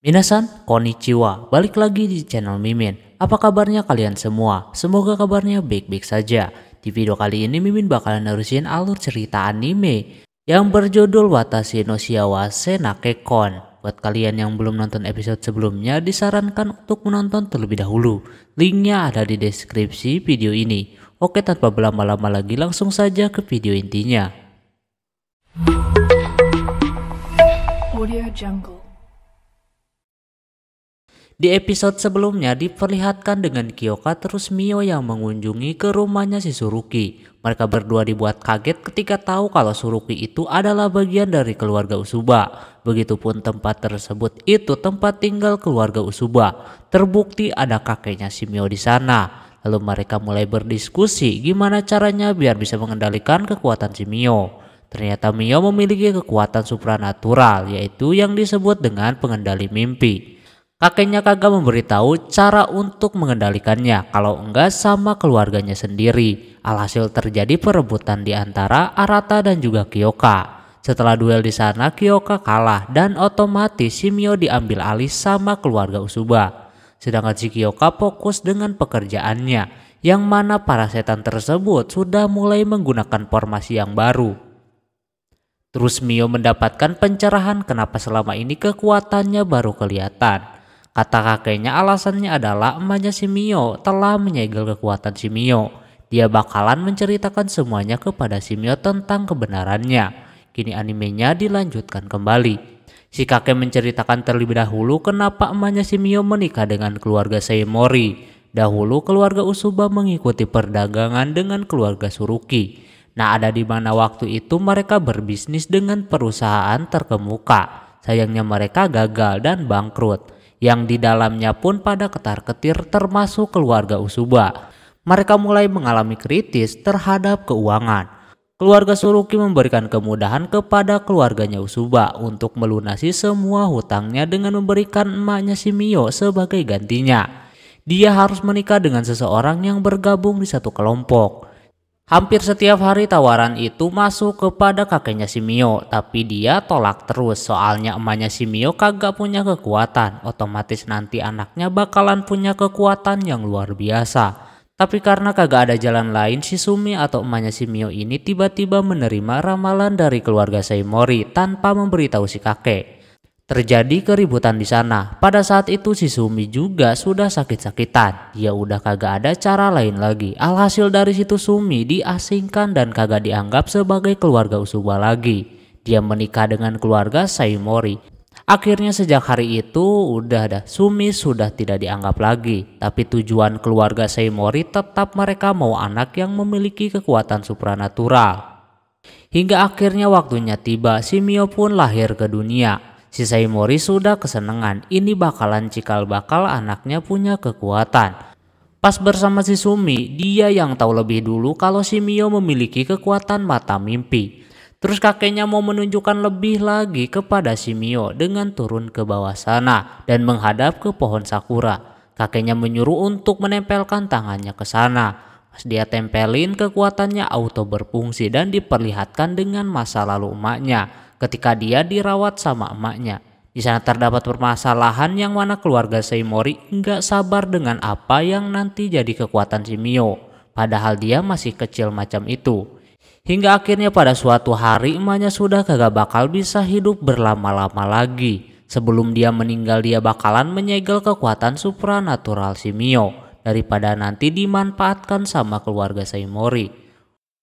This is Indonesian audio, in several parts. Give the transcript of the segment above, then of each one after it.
Minasan, konnichiwa, balik lagi di channel Mimin. Apa kabarnya kalian semua? Semoga kabarnya baik-baik saja. Di video kali ini Mimin bakalan nerusin alur cerita anime yang berjudul Watashi no Shiawase Nakekon. Buat kalian yang belum nonton episode sebelumnya, disarankan untuk menonton terlebih dahulu. Linknya ada di deskripsi video ini. Oke, tanpa berlama-lama lagi langsung saja ke video intinya. Audio Jungle. Di episode sebelumnya diperlihatkan dengan Kyoka terus Mio yang mengunjungi ke rumahnya si Suruki. Mereka berdua dibuat kaget ketika tahu kalau Suruki itu adalah bagian dari keluarga Usuba. Begitupun tempat tersebut itu tempat tinggal keluarga Usuba. Terbukti ada kakeknya si Mio di sana. Lalu mereka mulai berdiskusi gimana caranya biar bisa mengendalikan kekuatan si Mio. Ternyata Mio memiliki kekuatan supranatural, yaitu yang disebut dengan pengendali mimpi. Kakeknya kagak memberitahu cara untuk mengendalikannya, kalau enggak sama keluarganya sendiri. Alhasil terjadi perebutan di antara Arata dan juga Kyoka. Setelah duel di sana, Kyoka kalah dan otomatis si Mio diambil alih sama keluarga Usuba. Sedangkan si Kyoka fokus dengan pekerjaannya, yang mana para setan tersebut sudah mulai menggunakan formasi yang baru. Terus Mio mendapatkan pencerahan kenapa selama ini kekuatannya baru kelihatan. Kata kakeknya alasannya adalah emaknya si Mio telah menyegel kekuatan si Mio. Dia bakalan menceritakan semuanya kepada si Mio tentang kebenarannya. Kini animenya dilanjutkan kembali. Si kakek menceritakan terlebih dahulu kenapa emaknya si Mio menikah dengan keluarga Saemori. Dahulu keluarga Usuba mengikuti perdagangan dengan keluarga Suruki. Nah, ada di mana waktu itu mereka berbisnis dengan perusahaan terkemuka. Sayangnya mereka gagal dan bangkrut. Yang di dalamnya pun pada ketar-ketir termasuk keluarga Usuba. Mereka mulai mengalami kritis terhadap keuangan. Keluarga Suruki memberikan kemudahan kepada keluarganya Usuba untuk melunasi semua hutangnya dengan memberikan emaknya si Mio sebagai gantinya. Dia harus menikah dengan seseorang yang bergabung di satu kelompok. Hampir setiap hari tawaran itu masuk kepada kakeknya si Mio, tapi dia tolak terus soalnya emaknya si Mio kagak punya kekuatan, otomatis nanti anaknya bakalan punya kekuatan yang luar biasa. Tapi karena kagak ada jalan lain, si Sumi atau emaknya si Mio ini tiba-tiba menerima ramalan dari keluarga Saemori tanpa memberitahu si kakek. Terjadi keributan di sana. Pada saat itu si Sumi juga sudah sakit-sakitan. Dia udah kagak ada cara lain lagi. Alhasil dari situ Sumi diasingkan dan kagak dianggap sebagai keluarga Usuba lagi. Dia menikah dengan keluarga Saemori. Akhirnya sejak hari itu Sumi sudah tidak dianggap lagi. Tapi tujuan keluarga Saemori tetap mereka mau anak yang memiliki kekuatan supranatural. Hingga akhirnya waktunya tiba, si Mio pun lahir ke dunia. Si Saemori sudah kesenangan, ini bakalan cikal bakal anaknya punya kekuatan. Pas bersama si Sumi, dia yang tahu lebih dulu kalau si Mio memiliki kekuatan mata mimpi. Terus kakeknya mau menunjukkan lebih lagi kepada si Mio dengan turun ke bawah sana dan menghadap ke pohon sakura. Kakeknya menyuruh untuk menempelkan tangannya ke sana. Pas dia tempelin, kekuatannya auto berfungsi dan diperlihatkan dengan masa lalu emaknya ketika dia dirawat sama emaknya. Di sana terdapat permasalahan yang mana keluarga Saemori nggak sabar dengan apa yang nanti jadi kekuatan si Mio. Padahal dia masih kecil macam itu. Hingga akhirnya pada suatu hari emaknya sudah kagak bakal bisa hidup berlama-lama lagi. Sebelum dia meninggal dia bakalan menyegel kekuatan supranatural si Mio. Daripada nanti dimanfaatkan sama keluarga Saemori.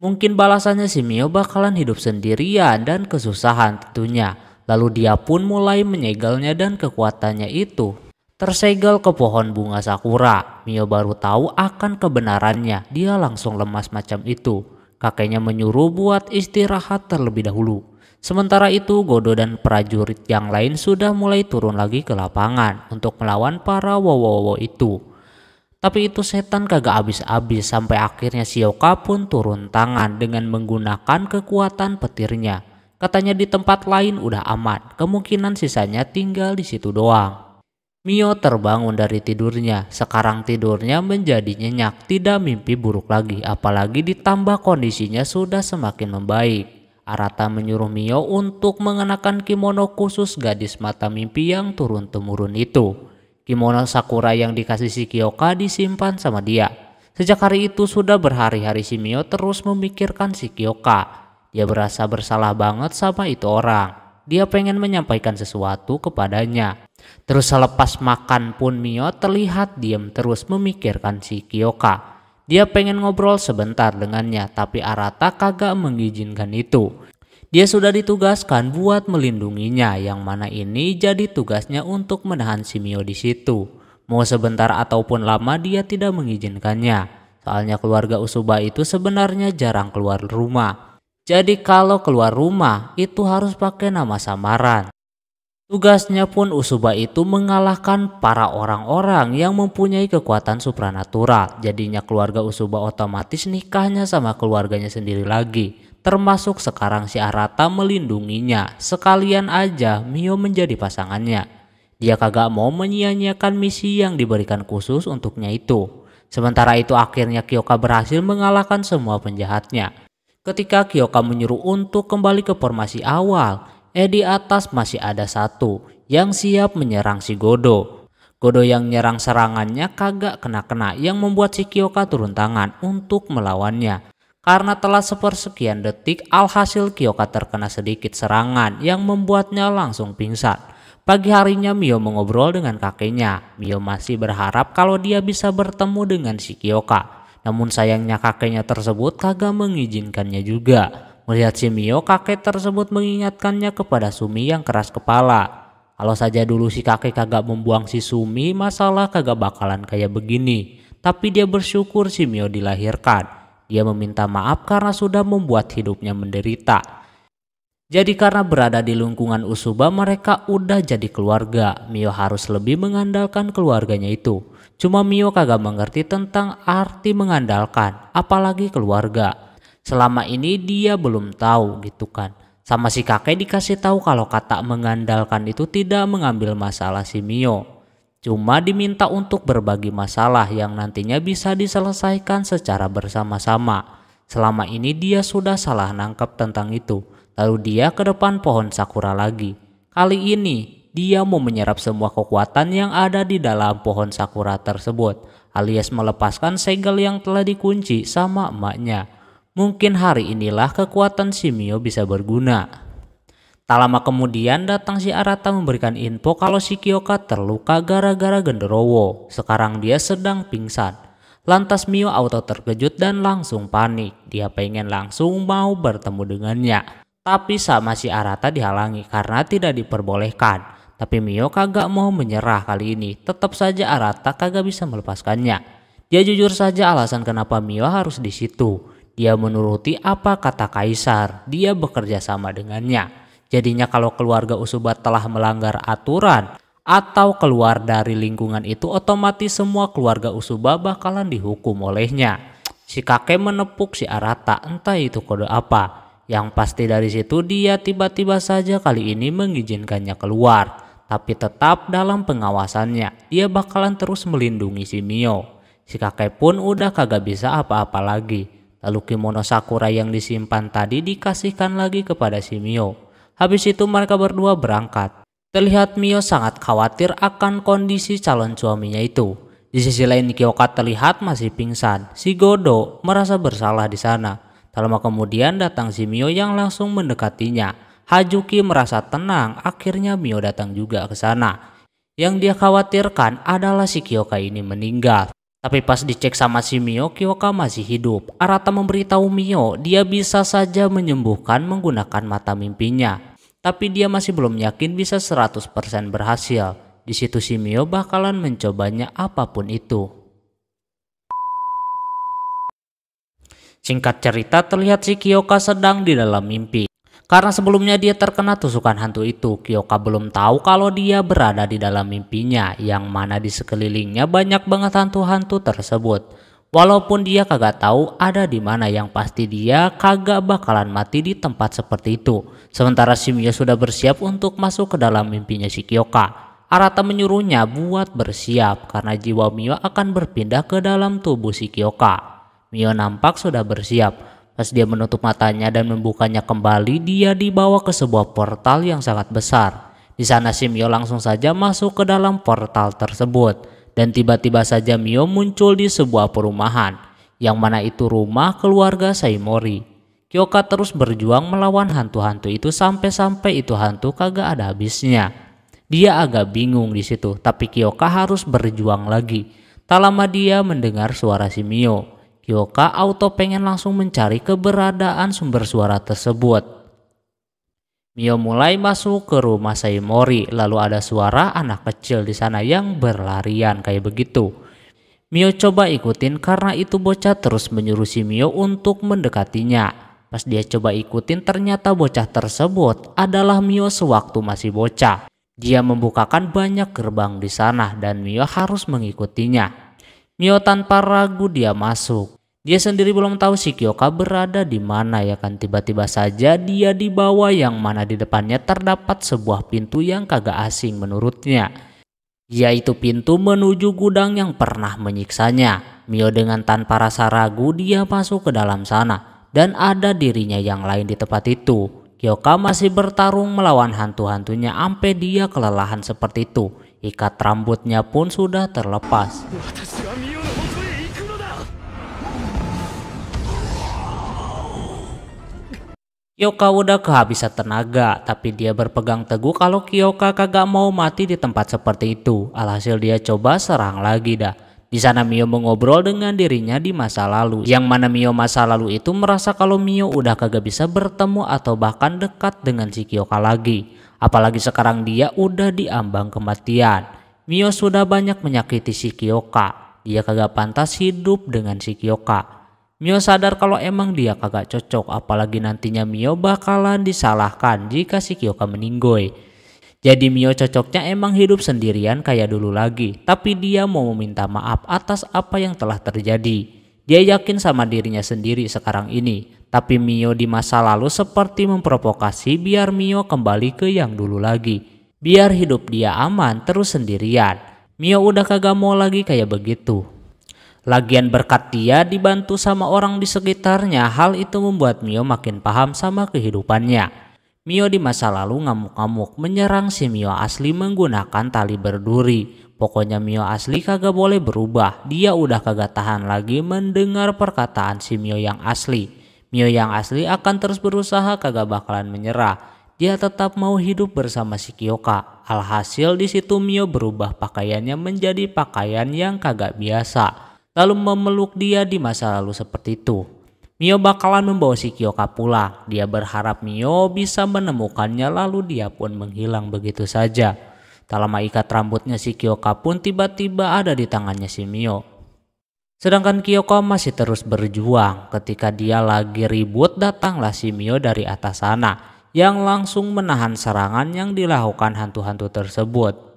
Mungkin balasannya si Mio bakalan hidup sendirian dan kesusahan tentunya. Lalu dia pun mulai menyegelnya dan kekuatannya itu tersegel ke pohon bunga sakura. Mio baru tahu akan kebenarannya. Dia langsung lemas macam itu. Kakeknya menyuruh buat istirahat terlebih dahulu. Sementara itu Godo dan prajurit yang lain sudah mulai turun lagi ke lapangan untuk melawan para wowo itu. Tapi itu setan kagak habis-habis sampai akhirnya Shioka pun turun tangan dengan menggunakan kekuatan petirnya. Katanya di tempat lain udah aman, kemungkinan sisanya tinggal di situ doang. Mio terbangun dari tidurnya, sekarang tidurnya menjadi nyenyak, tidak mimpi buruk lagi, apalagi ditambah kondisinya sudah semakin membaik. Arata menyuruh Mio untuk mengenakan kimono khusus gadis mata mimpi yang turun-temurun itu. Kimono sakura yang dikasih si Kyoka disimpan sama dia. Sejak hari itu sudah berhari-hari si Mio terus memikirkan si Kyoka. Dia berasa bersalah banget sama itu orang. Dia pengen menyampaikan sesuatu kepadanya. Terus selepas makan pun Mio terlihat diam terus memikirkan si Kyoka. Dia pengen ngobrol sebentar dengannya, tapi Arata kagak mengizinkan itu. Dia sudah ditugaskan buat melindunginya, yang mana ini jadi tugasnya untuk menahan si Mio di situ. Mau sebentar ataupun lama dia tidak mengizinkannya. Soalnya keluarga Usuba itu sebenarnya jarang keluar rumah. Jadi kalau keluar rumah itu harus pakai nama samaran. Tugasnya pun Usuba itu mengalahkan para orang-orang yang mempunyai kekuatan supranatural. Jadinya keluarga Usuba otomatis nikahnya sama keluarganya sendiri lagi. Termasuk sekarang si Arata melindunginya. Sekalian aja Mio menjadi pasangannya. Dia kagak mau menyia-nyiakan misi yang diberikan khusus untuknya itu. Sementara itu akhirnya Kyoka berhasil mengalahkan semua penjahatnya. Ketika Kyoka menyuruh untuk kembali ke formasi awal, di atas masih ada satu yang siap menyerang si Godo. Godo yang nyerang serangannya kagak kena-kena, yang membuat si Kyoka turun tangan untuk melawannya. Karena telah sepersekian detik alhasil Kyoka terkena sedikit serangan yang membuatnya langsung pingsan. Pagi harinya Mio mengobrol dengan kakeknya. Mio masih berharap kalau dia bisa bertemu dengan si Kyoka. Namun sayangnya kakeknya tersebut kagak mengizinkannya juga. Melihat si Mio, kakek tersebut mengingatkannya kepada Sumi yang keras kepala. Kalau saja dulu si kakek kagak membuang si Sumi, masalah kagak bakalan kayak begini. Tapi dia bersyukur si Mio dilahirkan. Dia meminta maaf karena sudah membuat hidupnya menderita. Jadi karena berada di lingkungan Usuba, mereka udah jadi keluarga. Mio harus lebih mengandalkan keluarganya itu. Cuma Mio kagak mengerti tentang arti mengandalkan, apalagi keluarga. Selama ini dia belum tahu gitu kan. Sama si kakek dikasih tahu kalau kata mengandalkan itu tidak mengambil masalah si Mio. Cuma diminta untuk berbagi masalah yang nantinya bisa diselesaikan secara bersama-sama. Selama ini dia sudah salah nangkep tentang itu. Lalu dia ke depan pohon sakura lagi. Kali ini dia mau menyerap semua kekuatan yang ada di dalam pohon sakura tersebut, alias melepaskan segel yang telah dikunci sama emaknya. Mungkin hari inilah kekuatan si Mio bisa berguna. Tak lama kemudian datang si Arata memberikan info kalau si Kyoka terluka gara-gara genderowo. Sekarang dia sedang pingsan. Lantas Mio auto terkejut dan langsung panik. Dia pengen langsung mau bertemu dengannya. Tapi sama si Arata dihalangi karena tidak diperbolehkan. Tapi Mio kagak mau menyerah kali ini. Tetap saja Arata kagak bisa melepaskannya. Dia jujur saja alasan kenapa Mio harus di situ. Dia menuruti apa kata kaisar, dia bekerja sama dengannya. Jadinya kalau keluarga Usuba telah melanggar aturan atau keluar dari lingkungan itu, otomatis semua keluarga Usuba bakalan dihukum olehnya. Si kakek menepuk si Arata, entah itu kode apa. Yang pasti dari situ dia tiba-tiba saja kali ini mengizinkannya keluar. Tapi tetap dalam pengawasannya, dia bakalan terus melindungi si Mio. Si kakek pun udah kagak bisa apa-apa lagi. Lalu kimono sakura yang disimpan tadi dikasihkan lagi kepada si Mio. Habis itu mereka berdua berangkat. Terlihat Mio sangat khawatir akan kondisi calon suaminya itu. Di sisi lain Kyoka terlihat masih pingsan. Si Godo merasa bersalah di sana. Tak lama kemudian datang si Mio yang langsung mendekatinya. Hajuki merasa tenang, akhirnya Mio datang juga ke sana. Yang dia khawatirkan adalah si Kyoka ini meninggal. Tapi pas dicek sama si Mio, Kyoka masih hidup. Arata memberitahu Mio dia bisa saja menyembuhkan menggunakan mata mimpinya. Tapi dia masih belum yakin bisa 100% berhasil. Di situ si Mio bakalan mencobanya apapun itu. Singkat cerita, terlihat si Kyoka sedang di dalam mimpi. Karena sebelumnya dia terkena tusukan hantu itu, Kyoka belum tahu kalau dia berada di dalam mimpinya, yang mana di sekelilingnya banyak banget hantu-hantu tersebut. Walaupun dia kagak tahu ada di mana, yang pasti dia kagak bakalan mati di tempat seperti itu. Sementara si Mio sudah bersiap untuk masuk ke dalam mimpinya si Kyoka. Arata menyuruhnya buat bersiap karena jiwa Mio akan berpindah ke dalam tubuh si Kyoka. Mio nampak sudah bersiap. Pas dia menutup matanya dan membukanya kembali, dia dibawa ke sebuah portal yang sangat besar. Di sana si Mio langsung saja masuk ke dalam portal tersebut. Dan tiba-tiba saja Mio muncul di sebuah perumahan, yang mana itu rumah keluarga Saimori. Kyoka terus berjuang melawan hantu-hantu itu sampai-sampai itu hantu kagak ada habisnya. Dia agak bingung di situ, tapi Kyoka harus berjuang lagi. Tak lama dia mendengar suara si Mio. Kyoka auto pengen langsung mencari keberadaan sumber suara tersebut. Mio mulai masuk ke rumah Saimori, lalu ada suara anak kecil di sana yang berlarian kayak begitu. Mio coba ikutin karena itu bocah terus menyuruh si Mio untuk mendekatinya. Pas dia coba ikutin, ternyata bocah tersebut adalah Mio sewaktu masih bocah. Dia membukakan banyak gerbang di sana dan Mio harus mengikutinya. Mio tanpa ragu dia masuk. Dia sendiri belum tahu si Kyoka berada di mana ya kan. Tiba-tiba saja dia dibawa yang mana di depannya terdapat sebuah pintu yang kagak asing menurutnya. Yaitu pintu menuju gudang yang pernah menyiksanya. Mio dengan tanpa rasa ragu dia masuk ke dalam sana. Dan ada dirinya yang lain di tempat itu. Kyoka masih bertarung melawan hantu-hantunya sampai dia kelelahan seperti itu. Ikat rambutnya pun sudah terlepas. Kyoka udah kehabisan tenaga, tapi dia berpegang teguh kalau Kyoka kagak mau mati di tempat seperti itu. Alhasil dia coba serang lagi dah. Di sana Mio mengobrol dengan dirinya di masa lalu, yang mana Mio masa lalu itu merasa kalau Mio udah kagak bisa bertemu atau bahkan dekat dengan si Kyoka lagi. Apalagi sekarang dia udah diambang kematian. Mio sudah banyak menyakiti si Kyoka. Dia kagak pantas hidup dengan si Kyoka. Mio sadar kalau emang dia kagak cocok, apalagi nantinya Mio bakalan disalahkan jika si Kyoka meninggoy. Jadi Mio cocoknya emang hidup sendirian kayak dulu lagi, tapi dia mau meminta maaf atas apa yang telah terjadi. Dia yakin sama dirinya sendiri sekarang ini, tapi Mio di masa lalu seperti memprovokasi biar Mio kembali ke yang dulu lagi. Biar hidup dia aman terus sendirian. Mio udah kagak mau lagi kayak begitu. Lagian berkat dia dibantu sama orang di sekitarnya, hal itu membuat Mio makin paham sama kehidupannya. Mio di masa lalu ngamuk-ngamuk menyerang si Mio asli menggunakan tali berduri. Pokoknya Mio asli kagak boleh berubah. Dia udah kagak tahan lagi mendengar perkataan si Mio yang asli. Mio yang asli akan terus berusaha, kagak bakalan menyerah. Dia tetap mau hidup bersama si Kyoka. Alhasil di situ Mio berubah pakaiannya menjadi pakaian yang kagak biasa. Lalu memeluk dia di masa lalu seperti itu. Mio bakalan membawa si Kyoka pulang. Dia berharap Mio bisa menemukannya, lalu dia pun menghilang begitu saja. Tak lama ikat rambutnya si Kyoka pun tiba-tiba ada di tangannya si Mio. Sedangkan Kyoka masih terus berjuang. Ketika dia lagi ribut, datanglah si Mio dari atas sana yang langsung menahan serangan yang dilakukan hantu-hantu tersebut.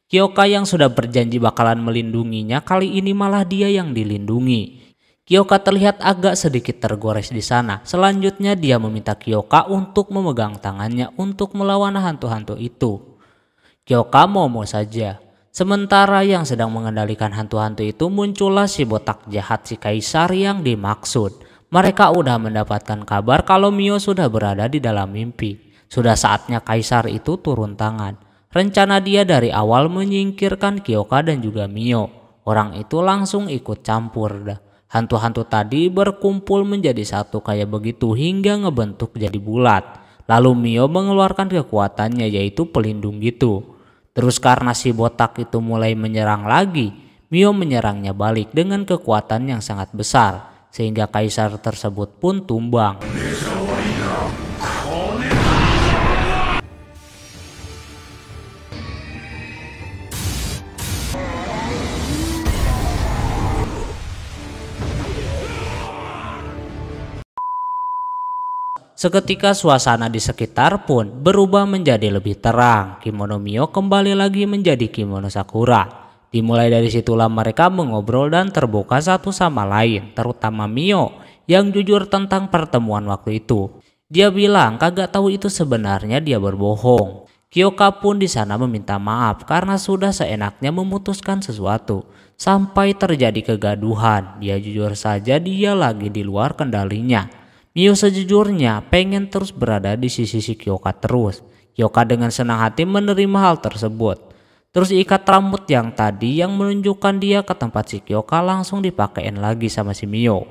Kyoka yang sudah berjanji bakalan melindunginya, kali ini malah dia yang dilindungi. Kyoka terlihat agak sedikit tergores di sana. Selanjutnya dia meminta Kyoka untuk memegang tangannya untuk melawan hantu-hantu itu. Kyoka mau saja. Sementara yang sedang mengendalikan hantu-hantu itu, muncullah si botak jahat si kaisar yang dimaksud. Mereka udah mendapatkan kabar kalau Mio sudah berada di dalam mimpi. Sudah saatnya kaisar itu turun tangan. Rencana dia dari awal menyingkirkan Kyoka dan juga Mio. Orang itu langsung ikut campur dah. Hantu-hantu tadi berkumpul menjadi satu kayak begitu hingga ngebentuk jadi bulat. Lalu Mio mengeluarkan kekuatannya yaitu pelindung gitu. Terus karena si botak itu mulai menyerang lagi, Mio menyerangnya balik dengan kekuatan yang sangat besar. Sehingga kaisar tersebut pun tumbang. Seketika suasana di sekitar pun berubah menjadi lebih terang. Kimono Mio kembali lagi menjadi kimono Sakura. Dimulai dari situlah mereka mengobrol dan terbuka satu sama lain, terutama Mio yang jujur tentang pertemuan waktu itu. Dia bilang kagak tahu itu sebenarnya dia berbohong. Kyoka pun di sana meminta maaf karena sudah seenaknya memutuskan sesuatu. Sampai terjadi kegaduhan, dia jujur saja dia lagi di luar kendalinya. Mio sejujurnya pengen terus berada di sisi si Kyoka terus. Kyoka dengan senang hati menerima hal tersebut. Terus ikat rambut yang tadi yang menunjukkan dia ke tempat si Kyoka langsung dipakein lagi sama si Mio.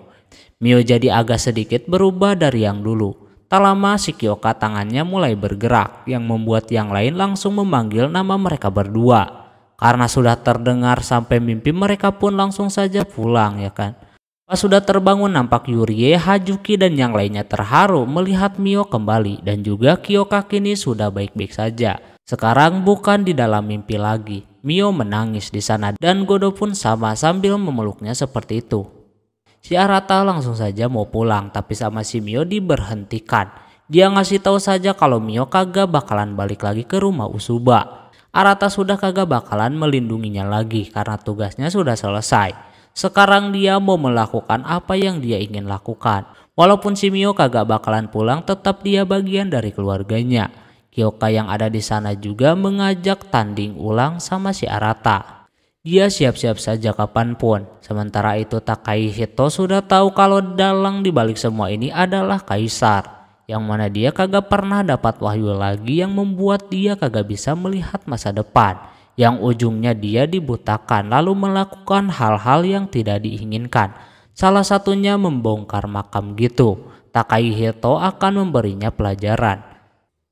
Mio jadi agak sedikit berubah dari yang dulu. Tak lama si Kyoka tangannya mulai bergerak yang membuat yang lain langsung memanggil nama mereka berdua. Karena sudah terdengar sampai mimpi mereka pun langsung saja pulang ya kan. Pas sudah terbangun nampak Yurie, Hajuki dan yang lainnya terharu melihat Mio kembali dan juga Kyoka kini sudah baik-baik saja. Sekarang bukan di dalam mimpi lagi. Mio menangis di sana dan Godo pun sama sambil memeluknya seperti itu. Si Arata langsung saja mau pulang tapi sama si Mio diberhentikan. Dia ngasih tahu saja kalau Mio kagak bakalan balik lagi ke rumah Usuba. Arata sudah kagak bakalan melindunginya lagi karena tugasnya sudah selesai. Sekarang dia mau melakukan apa yang dia ingin lakukan. Walaupun si Mio kagak bakalan pulang, tetap dia bagian dari keluarganya. Kyoka yang ada di sana juga mengajak tanding ulang sama si Arata. Dia siap-siap saja kapanpun. Sementara itu Takahito sudah tahu kalau dalang dibalik semua ini adalah Kaisar. Yang mana dia kagak pernah dapat wahyu lagi yang membuat dia kagak bisa melihat masa depan. Yang ujungnya dia dibutakan lalu melakukan hal-hal yang tidak diinginkan. Salah satunya membongkar makam gitu. Takahito akan memberinya pelajaran.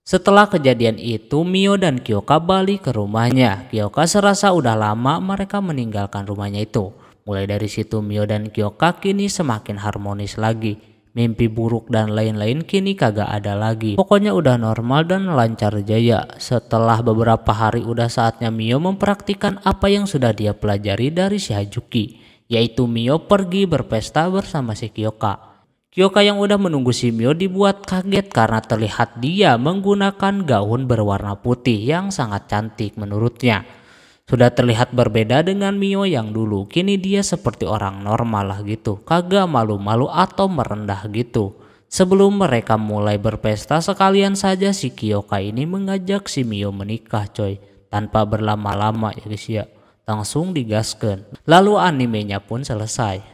Setelah kejadian itu Mio dan Kyoka balik ke rumahnya. Kyoka serasa udah lama mereka meninggalkan rumahnya itu. Mulai dari situ Mio dan Kyoka kini semakin harmonis lagi. Mimpi buruk dan lain-lain kini kagak ada lagi. Pokoknya udah normal dan lancar jaya. Setelah beberapa hari udah saatnya Mio mempraktikkan apa yang sudah dia pelajari dari si Hajuki. Yaitu Mio pergi berpesta bersama si Kyoka. Kyoka yang udah menunggu si Mio dibuat kaget karena terlihat dia menggunakan gaun berwarna putih yang sangat cantik menurutnya. Sudah terlihat berbeda dengan Mio yang dulu. Kini dia seperti orang normal lah gitu. Kagak malu-malu atau merendah gitu. Sebelum mereka mulai berpesta sekalian saja si Kyoka ini mengajak si Mio menikah coy. Tanpa berlama-lama ya guys ya. Langsung digaskan. Lalu animenya pun selesai.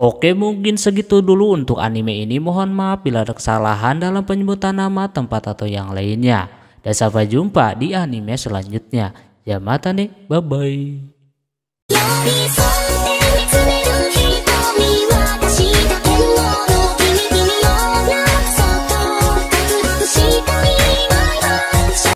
Oke, mungkin segitu dulu untuk anime ini. Mohon maaf bila ada kesalahan dalam penyebutan nama, tempat atau yang lainnya. Dan sampai jumpa di anime selanjutnya. Ya mata nih, bye bye.